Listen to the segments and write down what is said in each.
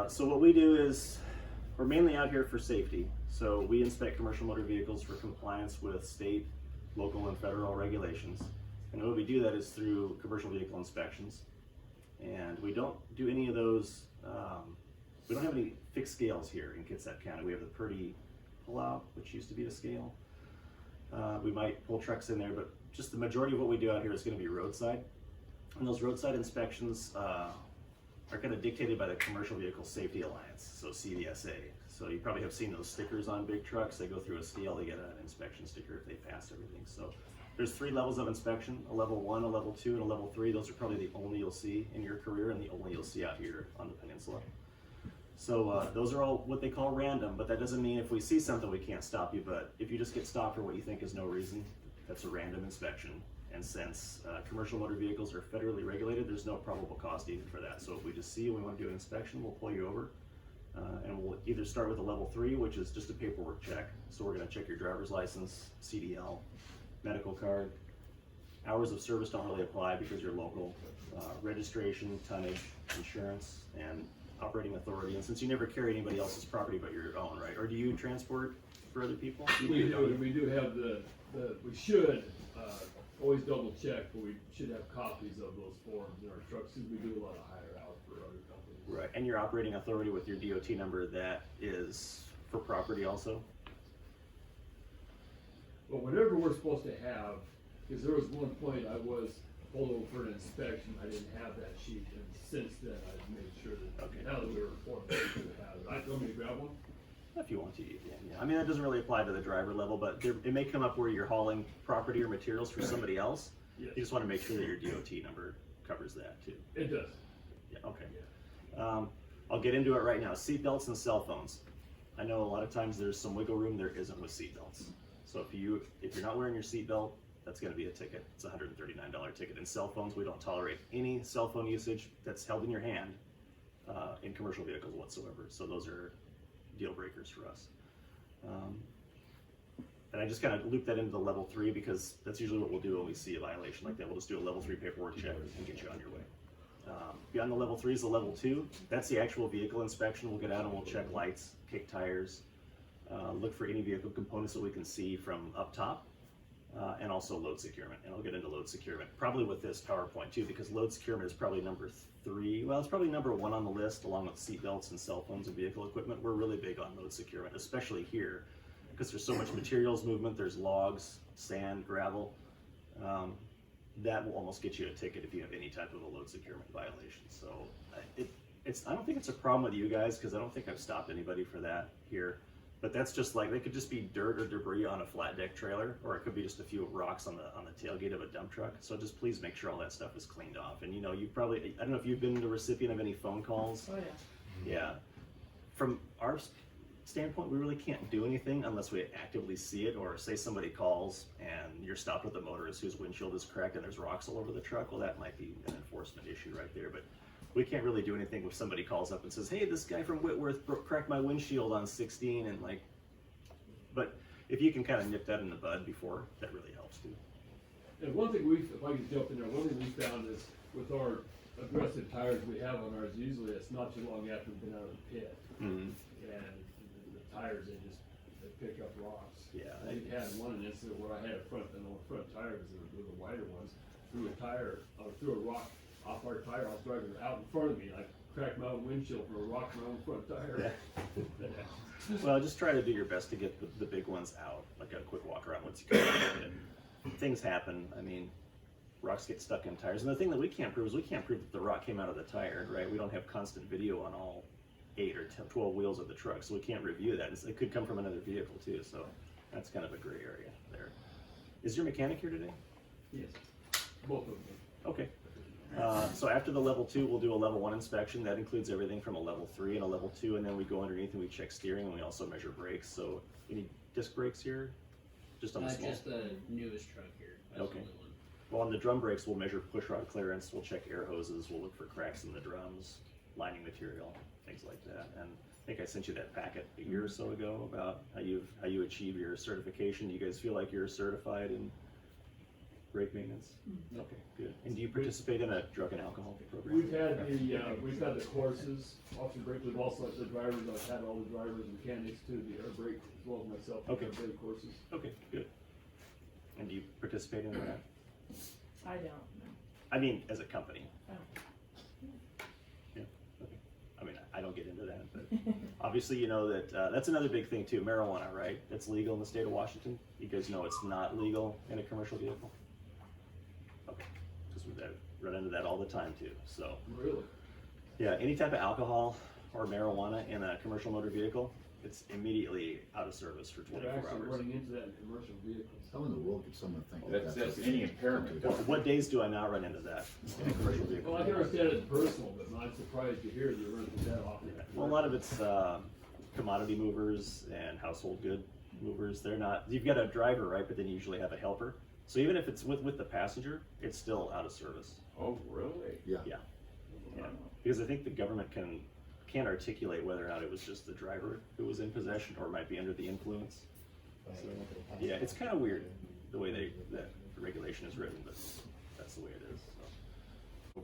So what we do is we're mainly out here for safety. So we inspect commercial motor vehicles for compliance with state, local, and federal regulations. And the way we do that is through commercial vehicle inspections. And we don't do any of those, we don't have any fixed scales here in Kitsap County. We have the Purdy pull-out, which used to be a scale. We might pull trucks in there, but just the majority of what we do out here is going to be roadside. And those roadside inspections are kind of dictated by the Commercial Vehicle Safety Alliance, so CVSA. So you probably have seen those stickers on big trucks. They go through a scale, they get an inspection sticker if they pass everything. So there's 3 levels of inspection: a level 1, a level 2, and a level 3. Those are probably the only you'll see in your career and the only you'll see out here on the peninsula. So those are all what they call random, but that doesn't mean if we see something we can't stop you. But if you just get stopped for what you think is no reason, that's a random inspection. And since commercial motor vehicles are federally regulated, there's no probable cause even for that. So if we just see you and we want to do an inspection, we'll pull you over. And we'll either start with a level 3, which is just a paperwork check. So we're going to check your driver's license, CDL, medical card. Hours of service don't really apply because you're local. Registration, tonnage, insurance, and operating authority. And since you never carry anybody else's property but your own, right? Or do you transport for other people? We do have we should always double check, but we should have copies of those forms in our trucks because we do a lot of hire out for other companies. Right, and your operating authority with your DOT number, that is for property also? But whatever we're supposed to have, because there was one point I was pulled over for an inspection, I didn't have that sheet, and since then I've made sure that, Okay. now that we were informed, we should have it. I told me to grab one. If you want to, you can, yeah. I mean, that doesn't really apply to the driver level, but it may come up where you're hauling property or materials for somebody else. Yes. You just want to make sure that your DOT number covers that too. It does. Yeah, okay. Yeah. I'll get into it right now. Seatbelts and cell phones. I know a lot of times there's some wiggle room, there isn't with seatbelts. So if you're not wearing your seatbelt, that's going to be a ticket. It's a $139 ticket. And cell phones, we don't tolerate any cell phone usage that's held in your hand in commercial vehicles whatsoever. So those are deal breakers for us. And I just kind of loop that into the level 3 because that's usually what we'll do when we see a violation like that. We'll just do a level 3 paperwork check and get you on your way. Beyond the level 3 is the level 2. That's the actual vehicle inspection. We'll get out and we'll check lights, kick tires, look for any vehicle components that we can see from up top, and also load securement. And I'll get into load securement probably with this PowerPoint too, because load securement is probably number 3. Well, it's probably number 1 on the list, along with seatbelts and cell phones and vehicle equipment. We're really big on load securement, especially here, because there's so much materials movement. There's logs, sand, gravel. That will almost get you a ticket if you have any type of a load securement violation. So I don't think it's a problem with you guys, because I don't think I've stopped anybody for that here. But that's just like, they could just be dirt or debris on a flat deck trailer, or it could be just a few rocks on the tailgate of a dump truck. So just please make sure all that stuff is cleaned off. And you know, you probably, I don't know if you've been the recipient of any phone calls. Oh, yeah. Yeah. From our standpoint, we really can't do anything unless we actively see it, or say somebody calls and you're stopped with a motorist whose windshield is cracked and there's rocks all over the truck. Well, that might be an enforcement issue right there. But we can't really do anything if somebody calls up and says, hey, this guy from Whitworth cracked my windshield on 16, and like, but if you can kind of nip that in the bud before, that really helps too. And one thing if I can jump in there, one thing we found is with our aggressive tires we have on ours, usually it's not too long after we've been out of the pit. Mm-hmm. And the tires, they pick up rocks. Yeah. I had one incident where I had a front tire, because they were the wider ones, threw a rock off our tire. I was driving out in front of me, and I cracked my own windshield from a rock in my own front tire. Yeah. Well, just try to do your best to get the big ones out, like a quick walk around once you come in. Things happen. I mean, rocks get stuck in tires. And the thing that we can't prove is that the rock came out of the tire, right? We don't have constant video on all 8 or 12 wheels of the truck, so we can't review that. It could come from another vehicle too, so that's kind of a gray area there. Is your mechanic here today? Yes, both of them. Okay. So after the level 2, we'll do a level 1 inspection. That includes everything from a level 3 and a level 2, and then we go underneath and we check steering, and we also measure brakes. So any disc brakes here? Just on the small? Just the newest truck here. That's Okay. the only one. Well, on the drum brakes, we'll measure push rod clearance. We'll check air hoses. We'll look for cracks in the drums, lining material, things like that. And I think I sent you that packet a year or so ago about how you achieve your certification. Do you guys feel like you're certified in brake maintenance? Okay, good. And do you participate in a drug and alcohol program? We've had the courses, Officer Brink, we've also had the drivers, I've had all the drivers and mechanics to the air brake, as well as myself, the Okay. air brake courses. Okay, good. And do you participate in that? I don't know. I mean, as a company? Oh. Yeah, okay. I mean, I don't get into that, but obviously you know that, that's another big thing too, marijuana, right? It's legal in the state of Washington. You guys know it's not legal in a commercial vehicle? Okay, just run into that all the time too, so. Really? Yeah, any type of alcohol or marijuana in a commercial motor vehicle, it's immediately out of service for We're 24 actually hours. running into that in commercial vehicles. How in the world could someone think That's that? any impairment. What days do I not run into that in a commercial vehicle? Well, I can understand it's personal, but I'm surprised to hear you run into that often. Well, a lot of it's commodity movers and household good movers. They're not, you've got a driver, right, but then you usually have a helper. So even if it's with the passenger, it's still out of service. Oh, really? Yeah. Yeah. Yeah. Because I think the government can't articulate whether or not it was just the driver who was in possession or might be under the influence. So, yeah, it's kind of weird the way that the regulation is written, but that's the way it is. So.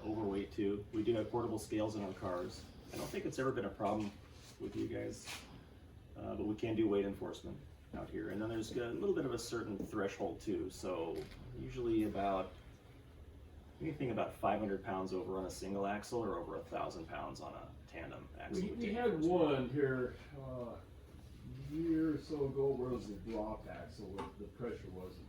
Overweight too. We do have portable scales in our cars. I don't think it's ever been a problem with you guys, but we can do weight enforcement out here. And then there's a little bit of a certain threshold too. So usually anything about 500 pounds over on a single axle or over 1,000 pounds on a tandem axle. We had one here, a year or so ago where it was the drop axle, where the pressure wasn't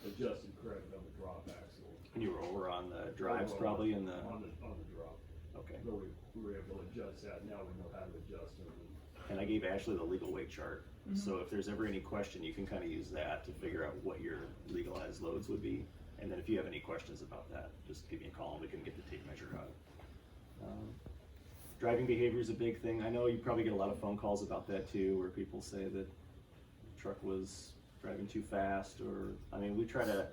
adjusted correctly on the drop axle. And you were over on the drives probably in the, On the drop. okay. So we were able to adjust that, now we know how to adjust it. And I gave Ashley the legal weight chart. So if there's ever any question, you can kind of use that to figure out what your legalized loads would be. And then if you have any questions about that, just give me a call and we can get the tape measure out. Driving behavior is a big thing. I know you probably get a lot of phone calls about that too, where people say that the truck was driving too fast, or, I mean, we try to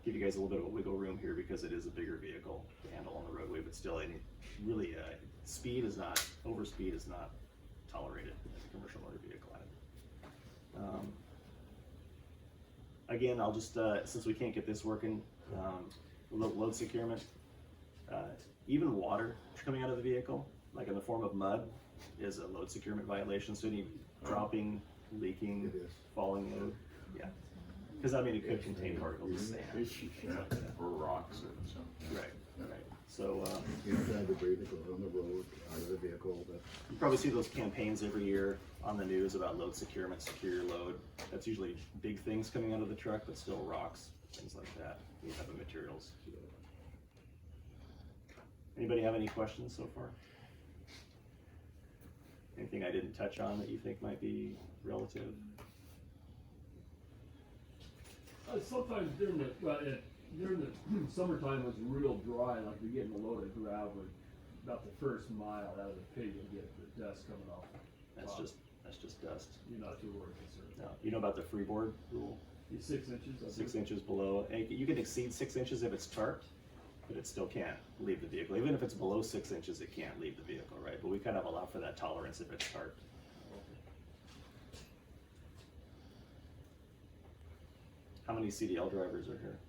give you guys a little bit of a wiggle room here because it is a bigger vehicle to handle on the roadway, but still, really, overspeed is not tolerated as a commercial motor vehicle. Again, I'll just, since we can't get this working, load securement, even water coming out of the vehicle, like in the form of mud, is a load securement violation. So any dropping, leaking, It is. falling load, yeah. Because I mean, it could contain particles of sand. Or rocks or something. Right, right. So Inside the vehicle, on the road, out of the vehicle, that, you probably see those campaigns every year on the news about load securement, secure your load. That's usually big things coming out of the truck, but still rocks, things like that. You have the materials. Anybody have any questions so far? Anything I didn't touch on that you think might be relative? Sometimes during the summertime it was real dry, like you're getting a load of gravel, about the first mile out of the pit, you'll get the dust coming off. That's just dust. You're not too worried concerned. No. You know about the freeboard rule? You're 6 inches. I 6 think. inches below. And you can exceed 6 inches if it's tarped, but it still can't leave the vehicle. Even if it's below 6 inches, it can't leave the vehicle, right? But we kind of allow for that tolerance if it's tarped. How many CDL drivers are here?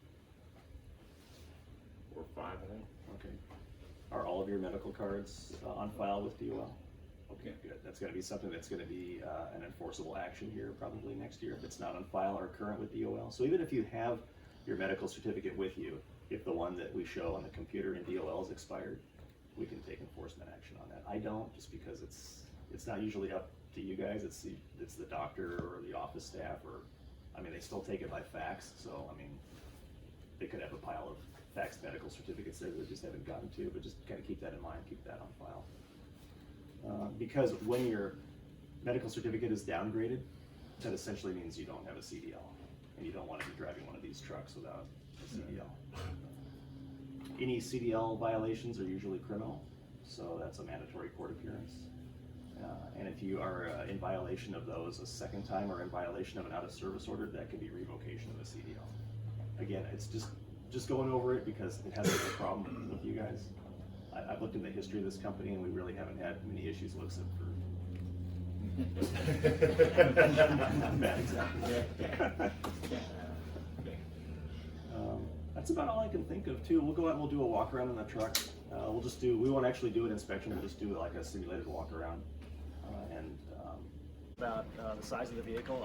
Or 5, I think. Okay. Are all of your medical cards on file with DOL? Okay, good. That's gonna be something that's gonna be an enforceable action here probably next year if it's not on file or current with DOL. So even if you have your medical certificate with you, if the one that we show on the computer in DOL is expired, we can take enforcement action on that. I don't, just because it's not usually up to you guys. It's the doctor or the office staff, or, I mean, they still take it by fax. So, I mean, they could have a pile of faxed medical certificates there that they just haven't gotten to, but just kind of keep that in mind, keep that on file. Because when your medical certificate is downgraded, that essentially means you don't have a CDL, and you don't want to be driving one of these trucks without a CDL. Any CDL violations are usually criminal, so that's a mandatory court appearance. And if you are in violation of those a second time or in violation of an out-of-service order, that could be revocation of a CDL. Again, it's just going over it because it hasn't been a problem with you guys. I've looked at the history of this company and we really haven't had many issues except for bad examples. That's about all I can think of too. We'll go out and we'll do a walk around in the truck. We won't actually do an inspection, we'll just do like a simulated walk around. About the size of the vehicle,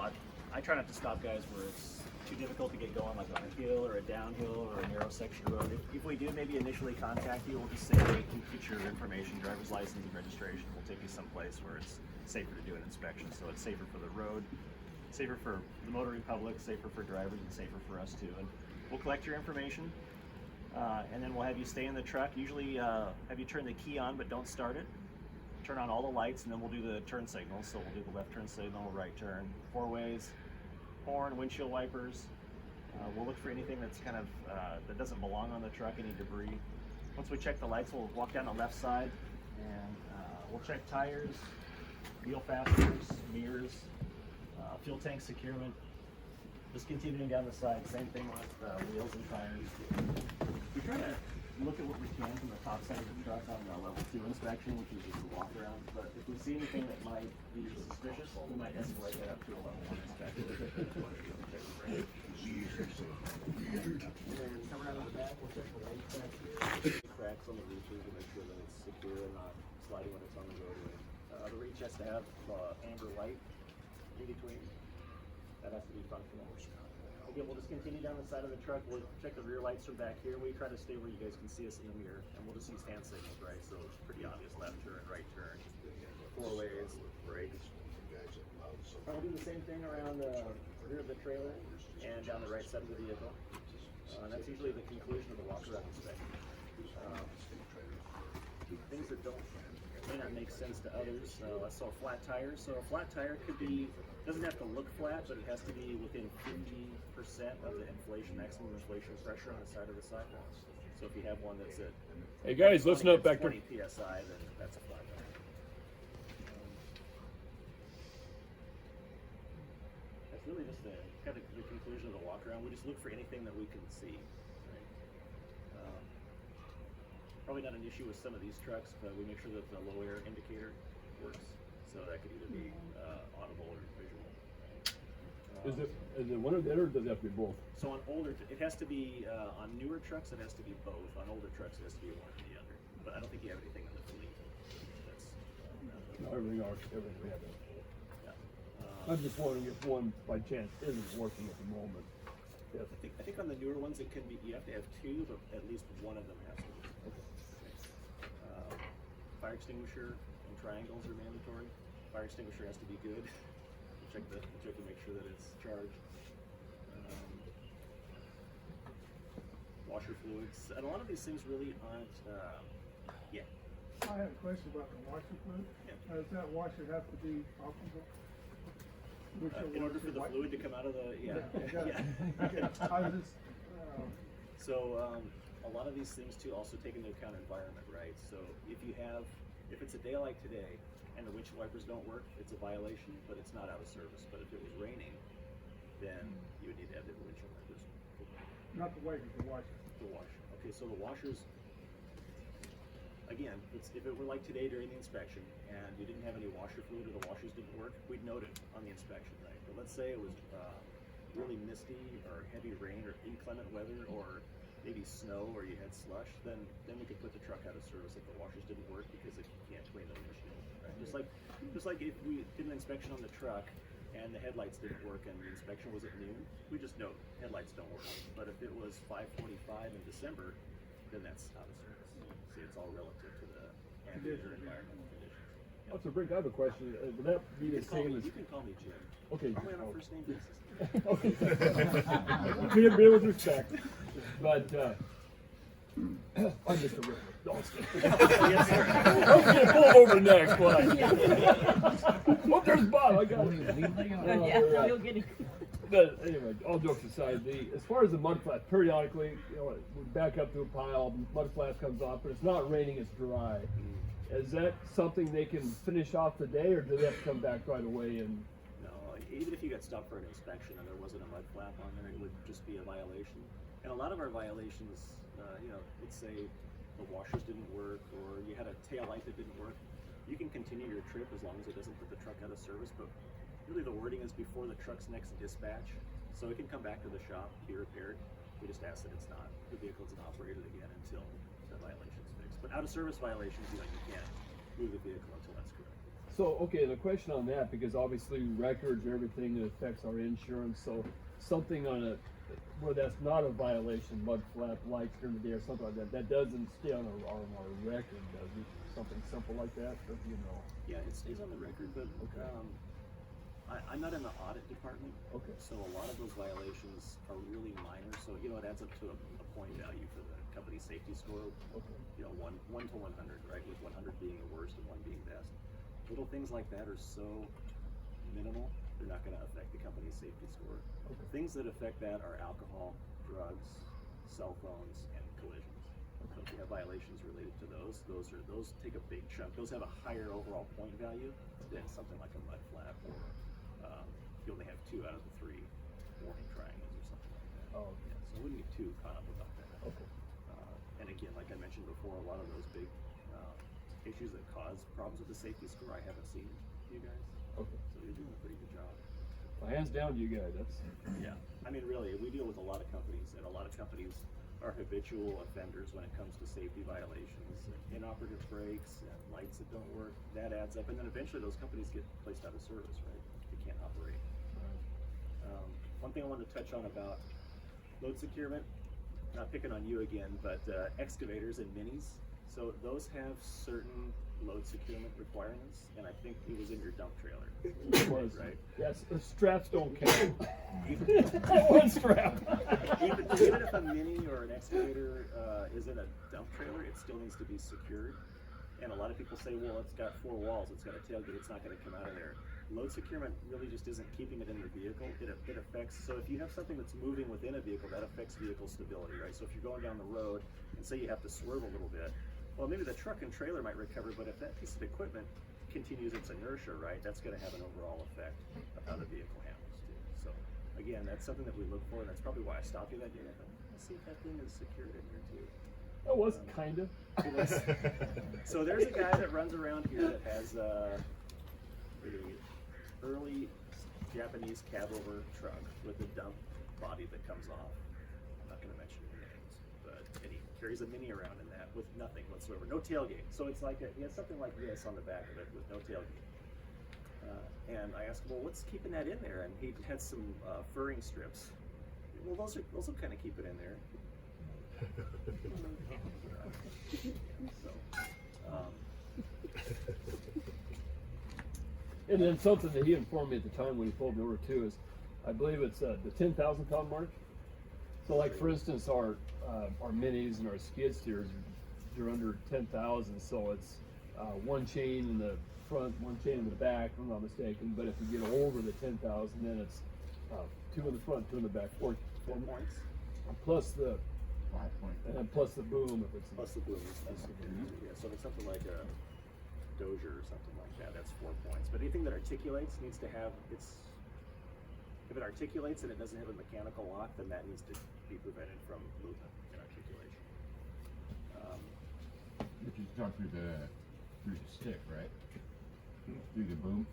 I try not to stop guys where it's too difficult to get going, like on a hill or a downhill or a narrow section of road. If we do maybe initially contact you, we'll just say, hey, can you get your information, driver's license and registration. We'll take you someplace where it's safer to do an inspection. So it's safer for the road, safer for the motoring public, safer for drivers, and safer for us too. And we'll collect your information, and then we'll have you stay in the truck. Usually have you turn the key on, but don't start it. Turn on all the lights, and then we'll do the turn signals. So we'll do the left turn signal, right turn, four ways, horn, windshield wipers. We'll look for anything that's kind of that doesn't belong on the truck, any debris. Once we check the lights, we'll walk down the left side, and we'll check tires, wheel fasteners, mirrors, fuel tank securement. Just continuing down the side, same thing with wheels and tires. We try to look at what we can from the top side of the truck on the level 2 inspection, which is just a walk around. But if we see anything that might be suspicious, we might escalate that up to a level 1 inspection. And then come around to the back, we'll check the light cracks. Cracks on the reaches to make sure that it's secure and not sliding when it's on the roadway. The reach has to have amber light in between. That has to be functional. Again, we'll just continue down the side of the truck. We'll check the rear lights from back here. We try to stay where you guys can see us in the mirror, and we'll just use hand signals, right? So it's pretty obvious: left turn, right turn, four ways, brakes. We'll do the same thing around the rear of the trailer and down the right side of the vehicle. That's usually the conclusion of the walk-around inspection. Things that may not make sense to others. I saw flat tires. So a flat tire doesn't have to look flat, but it has to be within 50% of the maximum inflation pressure on the side of the sidewalk. So if you have one that's at Hey guys, listen up back there. 20 psi, then that's a flat tire. That's really just the conclusion of the walk around. We just look for anything that we can see. Right? Probably not an issue with some of these trucks, but we make sure that the low air indicator works. So that could either be audible or visual. Right? Is it one or the other, or does it have to be both? So on it has to be on newer trucks. It has to be both. On older trucks, it has to be one or the other. But I don't think you have anything on the fleet. That's No, everything we have. yeah. I'm just wondering if one by chance isn't working at the moment. Yes. I think on the newer ones, it can be. You have to have two, but at least one of them has to be. Okay. Fire extinguisher and triangles are mandatory. Fire extinguisher has to be good. Check to make sure that it's charged. Washer fluids, and a lot of these things really aren't. Yeah. I have a question about the washer fluid. Yeah. Does that washer have to be operable? In order for the fluid to come out of the Okay. I was just, So a lot of these things too also take into account environment, right? So if it's a day like today and the windshield wipers don't work, it's a violation, but it's not out of service. But if it was raining, then you would need to have the windshield wipers not the way, the washer. to wash. Okay, so the washers, again, if it were like today during the inspection and you didn't have any washer fluid or the washers didn't work, we'd note it on the inspection, right? But let's say it was really misty or heavy rain or inclement weather or maybe snow or you had slush, then we could put the truck out of service if the washers didn't work because it can't clean the windshield, right? Just like if we did an inspection on the truck and the headlights didn't work and the inspection was at noon, we just note headlights don't work. But if it was 5:45 in December, then that's out of service. See, it's all relative to the ambient or environmental conditions. So Brink, I have a question. Would that be the same as? You can call me Jim. Okay. Probably on a first name basis. Okay. Being with respect, but I'm Mr. Ritter. No, I'm just kidding. Yes, sir. I'm gonna pull over next. Oh, there's Bob. I got it. Yeah, no, you'll get it. But anyway, all jokes aside, as far as the mud flat, periodically, we back up to a pile, mud flat comes off, but it's not raining, it's dry. Is that something they can finish off today, or do they have to come back right away? And No, even if you got stopped for an inspection and there wasn't a mud flap on there, it would just be a violation. And a lot of our violations, let's say the washers didn't work or you had a tail light that didn't work, you can continue your trip as long as it doesn't put the truck out of service. But really the wording is before the truck's next dispatch, so it can come back to the shop, be repaired. We just ask that the vehicle isn't operated again until the violation's fixed. But out of service violations, you can't move the vehicle until that's correct. So, okay, the question on that, because obviously records and everything affects our insurance, so something on where that's not a violation, mud flap, lights during the day or something like that, that doesn't stay on our record, does it? Something simple like that, or do you know? Yeah, it stays on the record, but Okay. I'm not in the audit department. Okay. So a lot of those violations are really minor, so it adds up to a point value for the company safety score. Okay. 1 to 100, right? With 100 being the worst and 1 being best. Little things like that are so minimal, they're not going to affect the company's safety score. Okay. Things that affect that are alcohol, drugs, cell phones, and collisions. So if you have violations related to those take a big chunk. Those have a higher overall point value than something like a mud flap, or you only have 2 out of the 3 warning triangles or something like that. Oh, Yeah, so I wouldn't get too caught up about that. okay. And again, like I mentioned before, a lot of those big issues that cause problems with the safety score, I haven't seen you guys. Okay. So you're doing a pretty good job. Well, hands down to you guys, that's, Yeah. I mean, really, we deal with a lot of companies, and a lot of companies are habitual offenders when it comes to safety violations, inoperative brakes, and lights that don't work. That adds up, and then eventually those companies get placed out of service, right? They can't operate. One thing I wanted to touch on about load securement, not picking on you again, but excavators and minis. So those have certain load securement requirements, and I think it was in your dump trailer. it was, Right. yes, the straps don't count. Even, One strap. even if a mini or an excavator is in a dump trailer, it still needs to be secured. And a lot of people say, well, it's got 4 walls, it's got a tailgate, it's not going to come out of there. Load securement really just isn't keeping it in the vehicle. It affects, so if you have something that's moving within a vehicle, that affects vehicle stability, right? So if you're going down the road and say you have to swerve a little bit, well, maybe the truck and trailer might recover, but if that piece of equipment continues its inertia, right, that's going to have an overall effect of how the vehicle handles too. So again, that's something that we look for, and that's probably why I stopped you that day. I thought, let's see if that thing is secured in here too. It was kinda. It was. So there's a guy that runs around here that has a early Japanese cab-over truck with a dump body that comes off. I'm not going to mention any names, but and he carries a mini around in that with nothing whatsoever, no tailgate. So it's like he has something like this on the back of it with no tailgate. And I asked him, well, what's keeping that in there? And he had some furring strips. Well, those will kind of keep it in there. And then something that he informed me at the time when he pulled me over too is, I believe it's the 10,000 pound mark. So like for instance, our minis and our skid steers, they're under 10,000. So it's 1 chain in the front, 1 chain in the back, if I'm not mistaken. But if you get over the 10,000, then it's 2 in the front, 2 in the back, 4 points. plus the 5 point. and then plus the boom if it's Plus the boom. Yeah, so if it's something like a Dozier or something like that, that's 4 points. But anything that articulates needs to have if it articulates and it doesn't have a mechanical lock, then that needs to be prevented from movement and articulation. If you talk through the stick, right? Through the boom.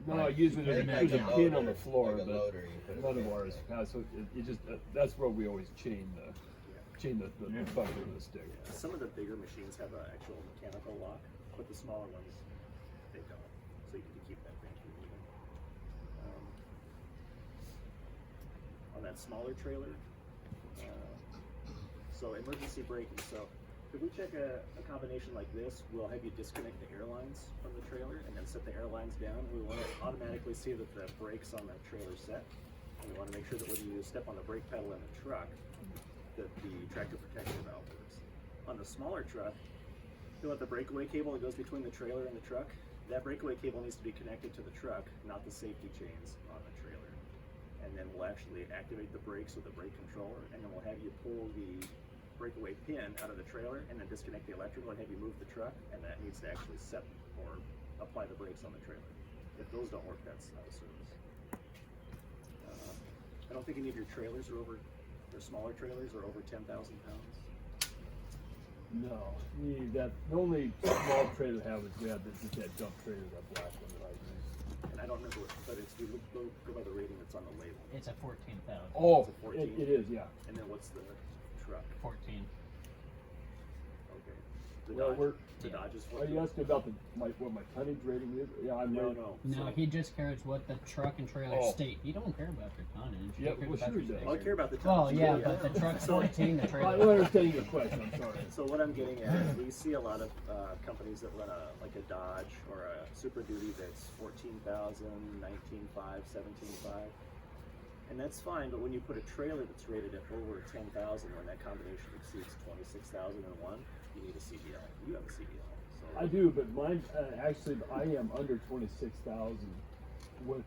No, usually there's Like a a pin loader, on the floor, like a but loader, you put it none of in. ours has. So it just that's where we always chain the bucket to the stick. Some of the bigger machines have an actual mechanical lock, but the smaller ones, they don't. So you can keep that thing from moving. On that smaller trailer, so emergency braking. So if we check a combination like this, we'll have you disconnect the air lines from the trailer and then set the air lines down. We want to automatically see that the brakes on that trailer set. And we want to make sure that when you step on the brake pedal in the truck, that the tractor protection valve works. On the smaller truck, you want the breakaway cable that goes between the trailer and the truck. That breakaway cable needs to be connected to the truck, not the safety chains on the trailer. And then we'll actually activate the brakes with the brake controller, and then we'll have you pull the breakaway pin out of the trailer and then disconnect the electrical and have you move the truck, and that needs to actually set or apply the brakes on the trailer. If those don't work, that's out of service. I don't think any of your trailers are over, or smaller trailers are over 10,000 pounds. No, the only small trailer we have is we have just that dump trailer, that black one that I use. And I don't remember, but it's, we go by the rating that's on the label. It's a 14,000. Oh, It's a 14? it is, yeah. And then what's the truck? 14. Okay. The Well, Dodge, the yeah. Dodge is Are you asking about what my tonnage rating is? Yeah, I'm No, rated- no. No, So- he just cares what the truck and trailer Oh. state. He don't care about their tonnage. He Yeah, cares well, about sure your he does. Oh, I state. care about the Well, tonnage. yeah, but the truck's 14, the I'm trailer. understanding your question, I'm sorry. So what I'm getting at is we see a lot of companies that run like a Dodge or a Super Duty that's 14,000, 19,500, 17,500. And that's fine, but when you put a trailer that's rated at over 10,000, when that combination exceeds 26,001, you need a CDL. You have a CDL. So I do, but mine, actually, I am under 26,000 with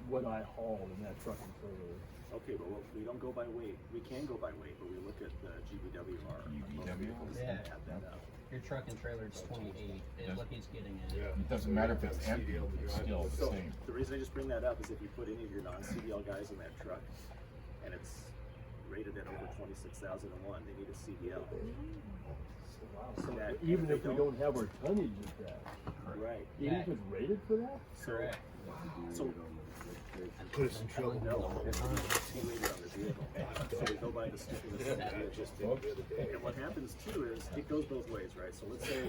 what I haul in that truck and trailer. Okay, but we don't go by weight. We can go by weight, but we look at the GVWR. GVWR? Yeah. Add that up. Your truck and trailer is 28 is what he's getting at. It doesn't matter if it's empty, it's still the So same. the reason I just bring that up is if you put any of your non-CDL guys in that truck and it's rated at over 26,001, they need a CDL. So That- even they if we don't have our tonnage at that, Right. even Yeah. if it's rated for that? Correct. So Put us in trouble. no, it's rated on the vehicle. So they go by the stipulations of the vehicle. And what happens too is it goes both ways, right? So let's say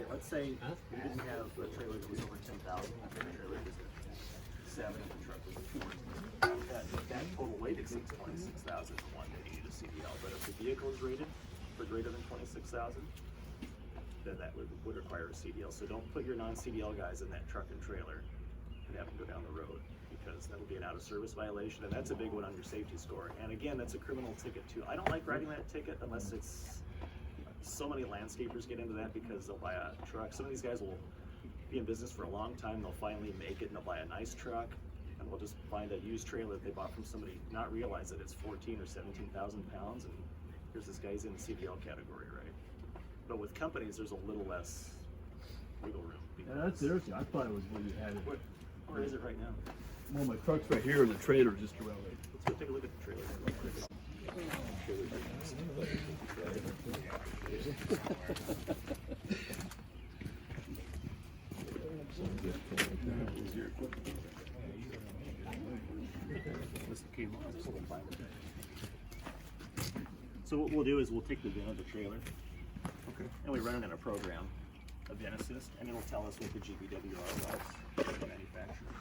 we didn't have a trailer that was over 10,000, the trailer was at 7, and the truck was at 4. That total weight exceeds 26,001, then you need a CDL. But if the vehicle is rated for greater than 26,000, then that would require a CDL. So don't put your non-CDL guys in that truck and trailer and have them go down the road, because that'll be an out-of-service violation, and that's a big one on your safety score. And again, that's a criminal ticket too. I don't like writing that ticket unless it's, so many landscapers get into that because they'll buy a truck. Some of these guys will be in business for a long time, they'll finally make it and they'll buy a nice truck, and we'll just find a used trailer that they bought from somebody, not realize that it's 14 or 17,000 pounds, and here's this guy's in the CDL category, right? But with companies, there's a little less wiggle room. Yeah, that's interesting. I thought it was where you had it. Where is it right now? Well, my truck's right here and the trailer's just around it. Let's go take a look at the trailer real quick. So what we'll do is we'll take the VIN of the trailer, and we run it in a program, a VIN assist, and it'll tell us what the GVWR was from the manufacturer.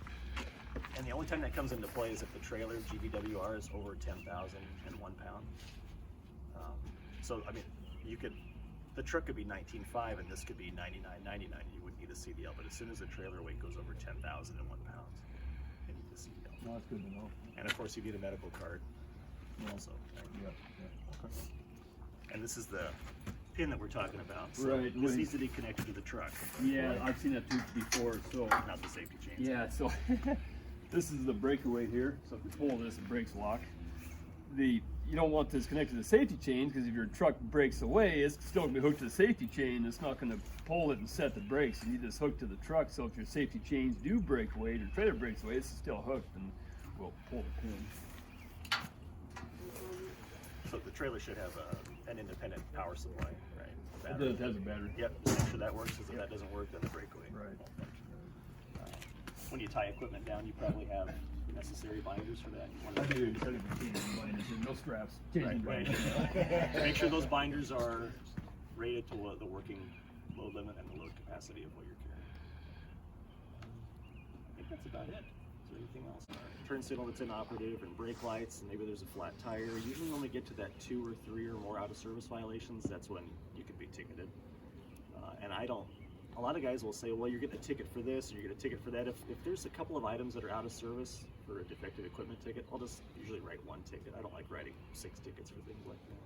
And the only time that comes into play is if the trailer GVWR is over 10,001 pound. So I mean, the truck could be 19.5 and this could be 99.99. You wouldn't need a CDL, but as soon as the trailer weight goes over 10,001 pounds, you need a CDL. No, that's good to know. And of course, you need a medical card also. Right? Yeah, And this is the pin that we're talking about. So Right, this right. needs to be connected to the truck. yeah, I've seen that too before. So Not the safety chains. yeah, so this is the breakaway here. So if you pull this, the brakes lock. You don't want this connected to the safety chain because if your truck breaks away, it's still going to be hooked to the safety chain. It's not going to pull it and set the brakes. You need this hooked to the truck. So if your safety chains do break away, your trailer breaks away, it's still hooked and we'll pull the pin. So the trailer should have an independent power supply, right? It Battery. does, it has a battery. Yep, just make sure that works, because if that doesn't work, then the breakaway. Right. When you tie equipment down, you probably have necessary binders for that. You I wanna- do instead of changing binders, there's no straps. Right, Changing right. binders. Make sure those binders are rated to what the working load limit and the load capacity of what you're carrying. I think that's about it. Is there anything else? Turn signal that's inoperative and brake lights, and maybe there's a flat tire. Usually when we get to that 2 or 3 or more out of service violations, that's when you could be ticketed. And a lot of guys will say, well, you're getting a ticket for this, or you're getting a ticket for that. If there's a couple of items that are out of service for a defective equipment ticket, I'll just usually write 1 ticket. I don't like writing 6 tickets for things like that.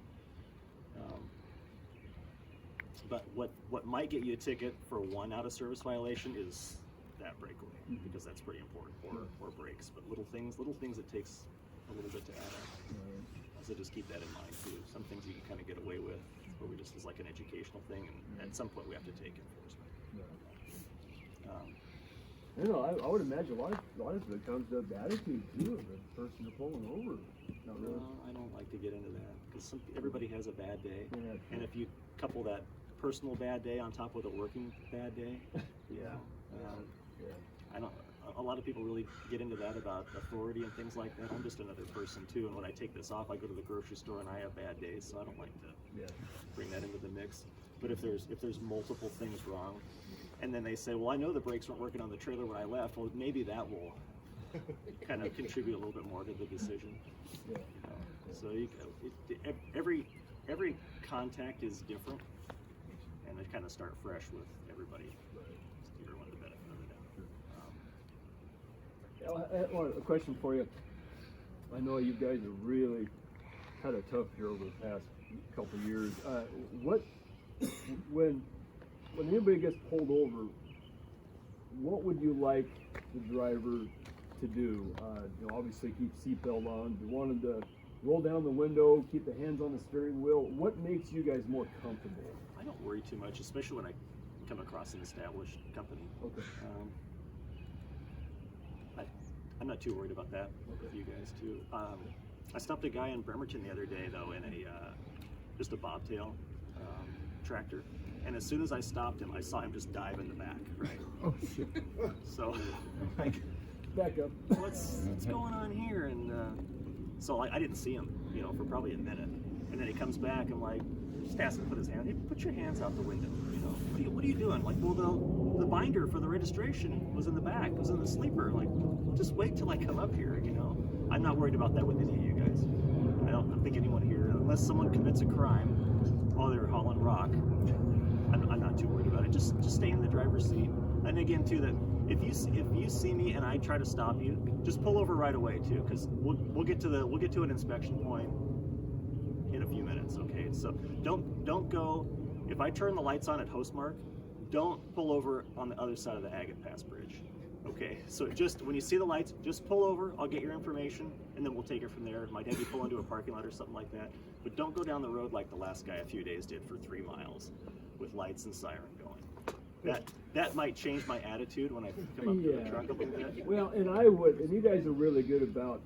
But what might get you a ticket for 1 out of service violation is that breakaway, because that's pretty important, or brakes. But little things that takes a little bit to add up. So just keep that in mind too. Some things you can kind of get away with, where we just is like an educational thing, and at some point we have to take enforcement. You know, I would imagine a lot of it comes to the attitude too of the person you're pulling over. Not really. No, I don't like to get into that, because everybody has a bad day, Yeah, and if you couple that personal bad day on top with a working bad day, yeah. I don't. a lot of people really get into that about authority and things like that. I'm just another person too, and when I take this off, I go to the grocery store and I have bad days, so I don't like to bring that into the mix. But if there's multiple things wrong, and then they say, well, I know the brakes weren't working on the trailer when I left, well, maybe that will kind of contribute a little bit more to the decision. So every contact is different, and they kind of start fresh with everybody. Just give everyone the benefit of the doubt. I have a question for you. I know you guys have really had a tough year over the past couple of years. When anybody gets pulled over, what would you like the driver to do? Obviously keep seatbelt on. Do you want him to roll down the window, keep the hands on the steering wheel? What makes you guys more comfortable? I don't worry too much, especially when I come across an established company. Okay. I'm not too worried about that with you guys too. I stopped a guy in Bremerton the other day though in just a bobtail tractor, and as soon as I stopped him, I saw him just dive in the back. Right. Oh shit. So, like, Back up. what's going on here? And so I didn't see him, for probably a minute, and then he comes back and like just asks him to put his hand. Hey, put your hands out the window. What are you doing? Like, well, the binder for the registration was in the back, was in the sleeper. Like, just wait till I come up here. I'm not worried about that with any of you guys. I don't think anyone here, unless someone commits a crime while they're hauling rock, I'm not too worried about it. Just stay in the driver's seat. And again, too, that if you see me and I try to stop you, just pull over right away too, because we'll get to an inspection point in a few minutes. Okay, so don't go. If I turn the lights on at Hostmark, don't pull over on the other side of the Agate Pass Bridge. Okay, so just when you see the lights, just pull over. I'll get your information, and then we'll take it from there. Might have you pull into a parking lot or something like that. But don't go down the road like the last guy a few days did for 3 miles with lights and siren going. That might change my attitude when I come up to the truck a little bit. Well, and you guys are really good about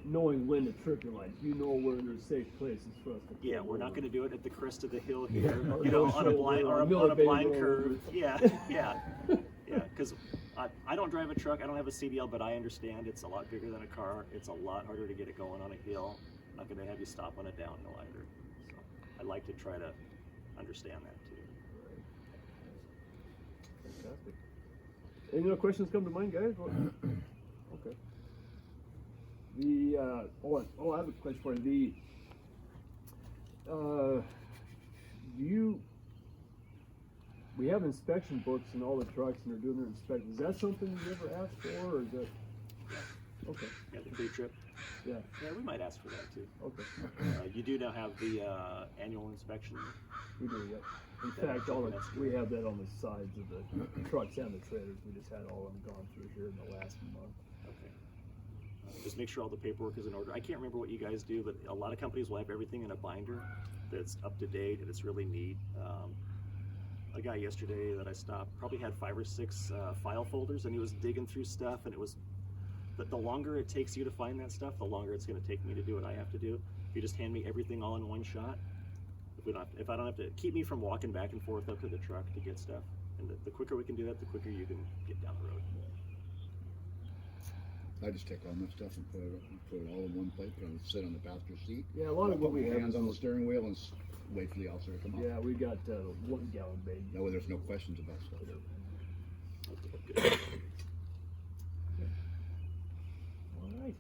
knowing when to trip your lights. You know where there's safe places for us to pull Yeah, we're not over. going to do it at the crest of the hill here, Or on a blind or on a blind Road. curve. Yeah, because I don't drive a truck. I don't have a CDL, but I understand it's a lot bigger than a car. It's a lot harder to get it going on a hill. I'm not going to have you stop on a downhill either. So I like to try to understand that too. Fantastic. Any other questions come to mind, guys? Okay. I have a question for you. We have inspection books in all the trucks and they're doing their inspections. Is that something you ever asked for, or is that? Okay. Yeah, the pre-trip. Yeah. Yeah, we might ask for that too. Okay. You do now have the annual inspection. We do, yeah. In fact, we have that on the sides of the trucks and the trailers. We just had all of them gone through here in the last month. Okay. Just make sure all the paperwork is in order. I can't remember what you guys do, but a lot of companies will have everything in a binder that's up to date and it's really neat. A guy yesterday that I stopped probably had 5 or 6 file folders, and he was digging through stuff, and it was the longer it takes you to find that stuff, the longer it's going to take me to do what I have to do. If you just hand me everything all in one shot, if I don't have to keep me from walking back and forth up to the truck to get stuff, and the quicker we can do that, the quicker you can get down the road. I just take all my stuff and put it all in one plate, sit on the passenger seat. Yeah, a lot of what we have hands is on the steering wheel and wait for the officer to come up. Yeah, we got 1 gallon bag. That way there's no questions about stuff. All right.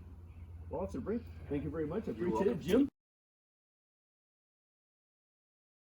Well, Officer Brink, thank you very much. I You're appreciate it. welcome. Jim?